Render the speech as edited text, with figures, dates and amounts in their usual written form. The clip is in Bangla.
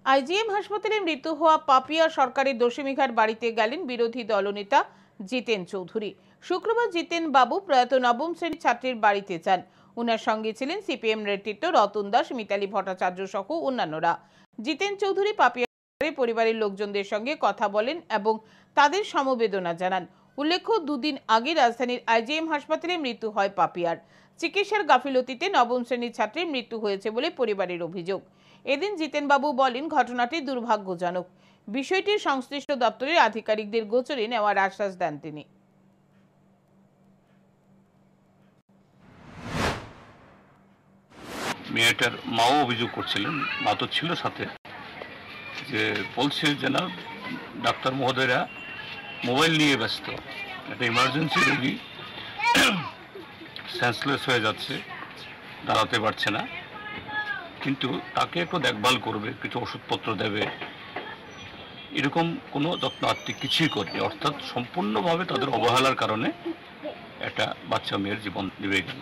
আইজিএম হাসপাতালে মৃত্যু হওয়া পাপিয়া সরকারি দশমীঘাট বাড়িতে গেলেন বিরোধী দলনেতা জিতেন চৌধুরী। শুক্রবার জিতেন বাবু প্রয়াত নবম শ্রেণীর ছাত্রীর বাড়িতে যান। উনার সঙ্গে ছিলেন সিপিএম নেতৃত্ব রতন দাস, মিতালি ভট্টাচার্য সহ অন্যান্যরা। জিতেন চৌধুরী পাপিয়ার পরিবারের লোকজনদের সঙ্গে কথা বলেন এবং তাদের সমবেদনা জানান। উল্লেখ্য, দুদিন আগে রাজধানীর আইজিএম হাসপাতালে মৃত্যু হয় পাপিয়ার। চিকিৎসার গাফিলতিতে নবম শ্রেণীর ছাত্রীর মৃত্যু হয়েছে বলে পরিবারের অভিযোগ। এদিন জিতেনবাবু বলেন, ঘটনাটি দুর্ভাগ্যজনক। বিষয়টি সংশ্লিষ্ট দপ্তরের আধিকারিকদের গোচরে নেওয়ার আশ্বাস দেন তিনি। মেয়েটার মাও অভিযোগ করছিলেন, মা তো ছিল সাথে, যে বলছে যে না ডাক্তার মহোদয়রা মোবাইল নিয়ে ব্যস্ত, একটা ইমার্জেন্সি রোগী সেন্সলেস হয়ে যাচ্ছে, দাঁড়াতে পারছে না, কিন্তু তাকে একটু দেখভাল করবে, কিছু ওষুধপত্র দেবে, এরকম কোনো যত্ন আত্মিক কিছুই করেনি। অর্থাৎ সম্পূর্ণভাবে তাদের অবহেলার কারণে একটা বাচ্চা মেয়ের জীবন নিভে গেল।